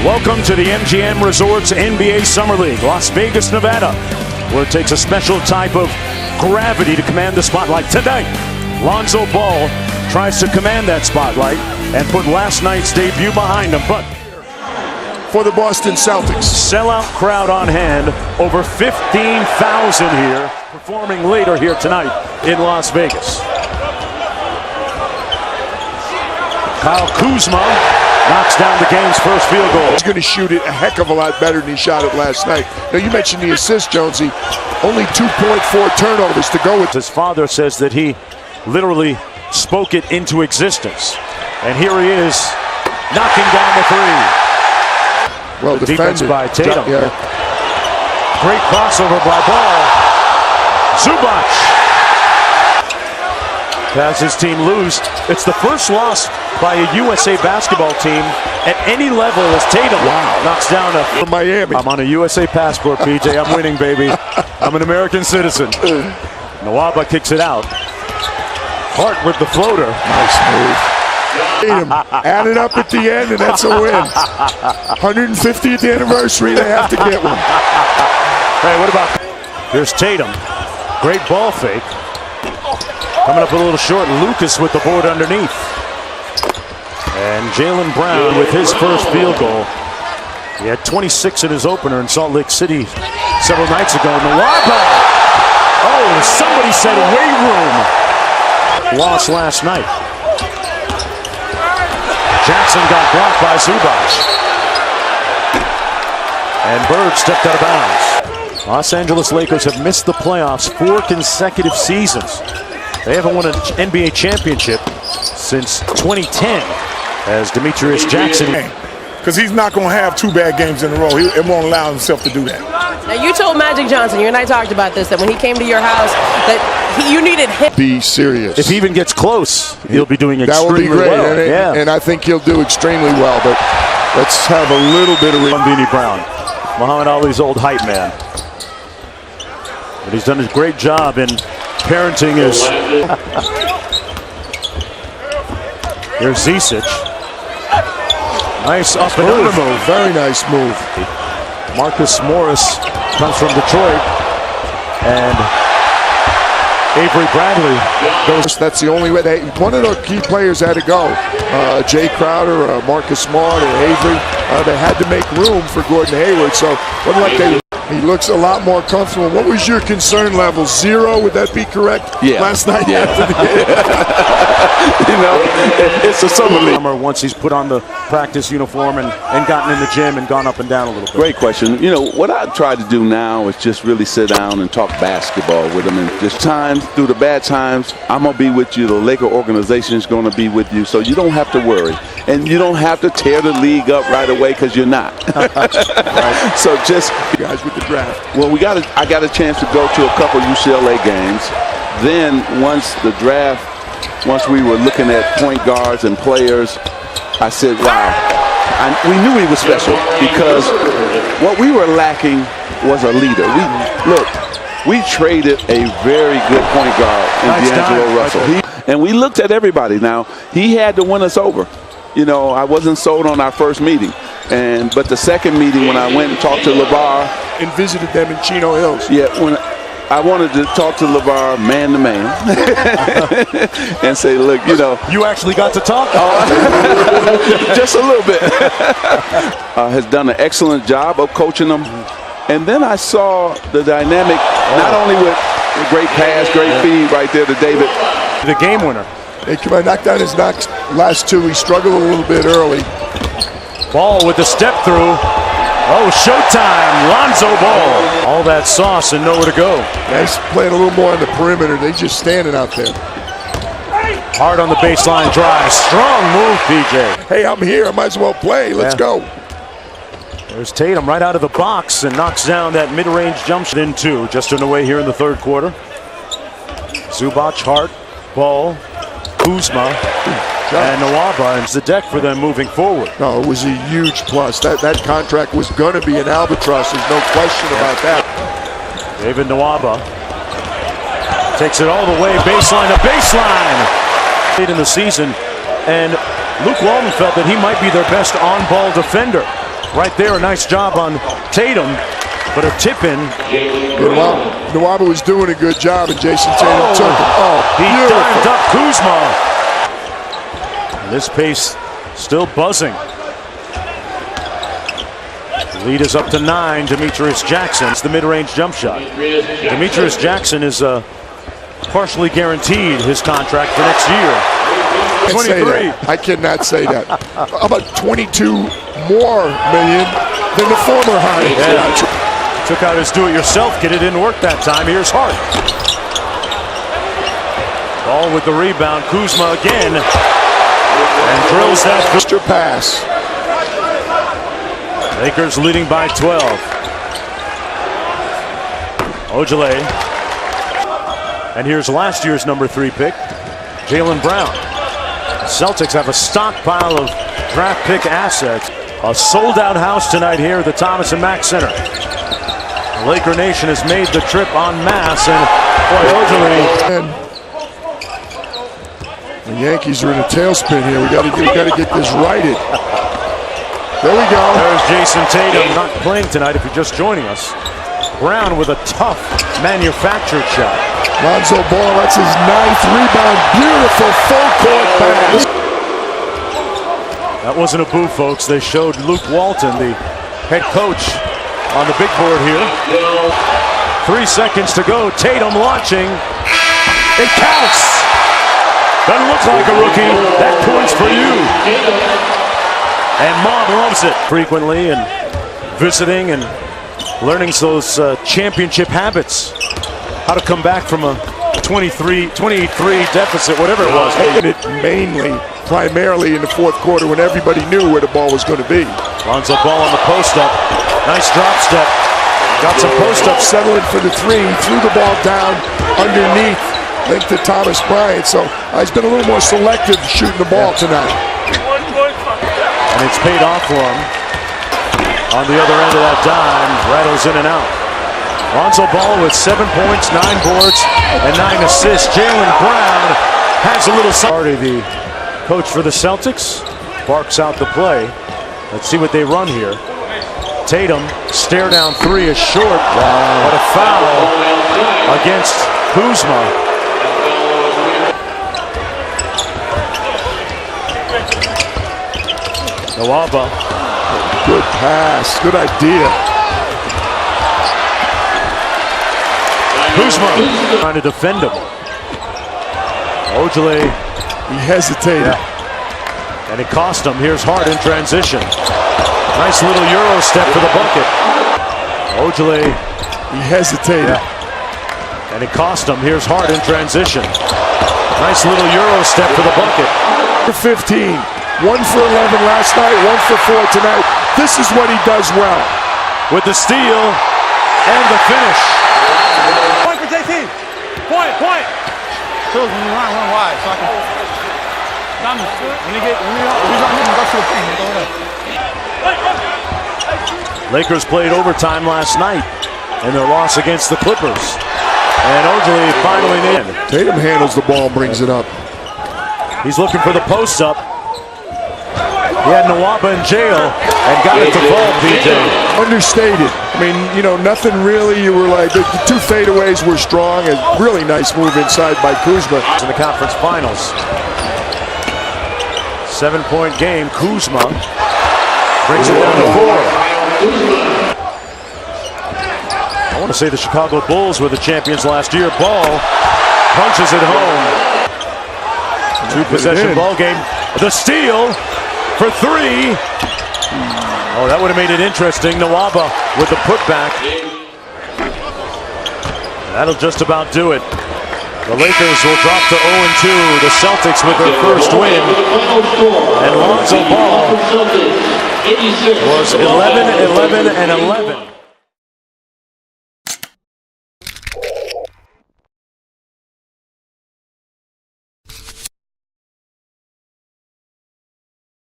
Welcome to the MGM Resorts NBA Summer League, Las Vegas, Nevada, where it takes a special type of gravity to command the spotlight. Tonight, Lonzo Ball tries to command that spotlight and put last night's debut behind him. But for the Boston Celtics, sellout crowd on hand, over 15,000 here, performing later here tonight in Las Vegas. Kyle Kuzma knocks down the game's first field goal. He's going to shoot it a heck of a lot better than he shot it last night. Now, you mentioned the assist, Jonesy. Only 2.4 turnovers to go with. His father says that he literally spoke it into existence. And here he is, knocking down the three. Well, the defense by Tatum. Yeah. Great crossover by Ball. Zubac has his team lose. It's the first loss by a USA basketball team at any level as Tatum knocks down from Miami. I'm on a USA passport, PJ. I'm winning, baby. I'm an American citizen. Nwaba kicks it out. Hart with the floater. Nice move. Tatum added up at the end, and that's a win. 150th anniversary, they have to get one. Hey, what about... Here's Tatum. Great ball fake. Coming up a little short. Lucas with the board underneath. And Jaylen Brown with his first field goal. He had 26 in his opener in Salt Lake City several nights ago. Nwaba! Oh, somebody said weight room. Lost last night. Jackson got blocked by Zubac. And Bird stepped out of bounds. Los Angeles Lakers have missed the playoffs 4 consecutive seasons. They haven't won an NBA championship since 2010 as Demetrius Jackson. Because he's not going to have 2 bad games in a row. He won't allow himself to do that. Now, you told Magic Johnson, you and I talked about this, that when he came to your house, that you needed him. Be serious. If he even gets close, he'll be doing extremely well. That would be great. Well. And I think he'll do extremely well. But let's have a little bit of... Beanie Brown, Muhammad Ali's old hype man. But he's done a great job in parenting his... Here's Zisic. Nice up and under move. Very nice move. Marcus Morris comes from Detroit. And Avery Bradley goes. That's the only way. One of the key players had to go. Jay Crowder, Marcus Smart, and Avery. They had to make room for Gordon Hayward. So wasn't like they... He looks a lot more comfortable. What was your concern level? 0? Would that be correct? Yeah. Last night? Yeah. You know, it's a summer league. Once he's put on the practice uniform and gotten in the gym and gone up and down a little bit. Great question. You know, what I try to do now is just really sit down and talk basketball with him. And just times, through the bad times, I'm going to be with you. The Laker organization is going to be with you. So you don't have to worry. And you don't have to tear the league up right away because you're not. Right. So just... Guys with the draft. Well, I got a chance to go to a couple UCLA games. Then once we were looking at point guards and players, I said, wow. We knew he was special because what we were lacking was a leader. We traded a very good point guard in D'Angelo Russell. And we looked at everybody. Now, he had to win us over. You know, I wasn't sold on our first meeting. But the second meeting, when I went and talked to LeVar. And visited them in Chino Hills. Yeah, when I wanted to talk to LeVar man to man and say, look, you know. You actually got to talk? Just a little bit. Has done an excellent job of coaching them. And then I saw the dynamic, not only with a great pass, great feed right there to David. The game winner. They knocked down his last 2. He struggled a little bit early. Ball with the step through. Oh, showtime. Lonzo Ball. All that sauce and nowhere to go. Nice playing a little more on the perimeter. They just standing out there. Hard on the baseline drive. Strong move, PJ. Hey, I'm here. I might as well play. Let's go. There's Tatum right out of the box and knocks down that mid-range jump shot in 2. Just underway here in the third quarter. Zubac, Hart, Ball, Kuzma. And Nwaba is the deck for them moving forward. No, it was a huge plus. That contract was going to be an albatross. There's no question about that. David Nwaba takes it all the way, baseline to baseline. Late in the season, and Luke Walton felt that he might be their best on-ball defender. right there. A nice job on Tatum, but a tip in. Nwaba was doing a good job, and Jason Tatum took it. He Beautiful. dived up Kuzma. And this pace still buzzing. The lead is up to 9. Demetrius Jackson. It's the mid-range jump shot. Demetrius Jackson is partially guaranteed his contract for next year. 23. I cannot say that. How about 22 more million than the former hire? Yeah. Took out his do-it-yourself kit. It didn't work that time. Here's Hart. Ball with the rebound. Kuzma again. And drills that. Mr. Pass. Lakers leading by 12. Ojale. And here's last year's number 3 pick, Jaylen Brown. Celtics have a stockpile of draft pick assets. A sold-out house tonight here at the Thomas and Mack Center. The Laker Nation has made the trip en masse, and boy, Ojale. The Yankees are in a tailspin here. We got to get this righted. There we go. There's Jason Tatum, not playing tonight if you're just joining us. Brown with a tough manufactured shot. Lonzo Ball, that's his 9th rebound. Beautiful full court pass. That wasn't a boo, folks. They showed Luke Walton, the head coach, on the big board here. 3 seconds to go. Tatum launching. It counts. Doesn't look like a rookie. That point's for you. And Mom loves it frequently and visiting and learning those championship habits. How to come back from a 23 deficit, whatever it was. Primarily in the fourth quarter when everybody knew where the ball was going to be. Lonzo Ball on the post-up. Nice drop step. Got some post-up settling for the 3. Threw the ball down underneath. Linked to Thomas Bryant. So he's been a little more selective shooting the ball tonight. And it's paid off for him. On the other end of that dime, rattles in and out. Lonzo Ball with 7 points, 9 boards, and 9 assists. Jaylen Brown has a little party. The coach for the Celtics barks out the play. Let's see what they run here. Tatum, stare down 3 is short, but a foul against Kuzma. Nwaba. Good pass, good idea. Kuzma trying to defend him. Ojale. He hesitated. And it cost him. Here's Hart in transition. Nice little Euro step for the bucket. Ojale. He hesitated. And it cost him. Here's Hart in transition. Nice little Euro step for the bucket. 15. 1 for 11 last night, 1 for 4 tonight. This is what he does well. With the steal and the finish. Point for JT. Point. When you run wide, so I can. When he's on him, go to the paint. Go ahead. Lakers played overtime last night in their loss against the Clippers. And Ojale finally in. Tatum handles the ball, brings it up. He's looking for the post up. He had Nwaba in jail and got it to fall, PJ. Understated. I mean, nothing really. You were like, the 2 fadeaways were strong. A really nice move inside by Kuzma. In the conference finals. 7-point game. Kuzma brings it down to 4. I want to say the Chicago Bulls were the champions last year. Ball punches it home. 2-possession ball game. The steal for 3. Oh, that would have made it interesting. Nwaba with the putback. That'll just about do it. The Lakers will drop to 0-2. The Celtics with their first win. And Lonzo Ball was 11-11-11.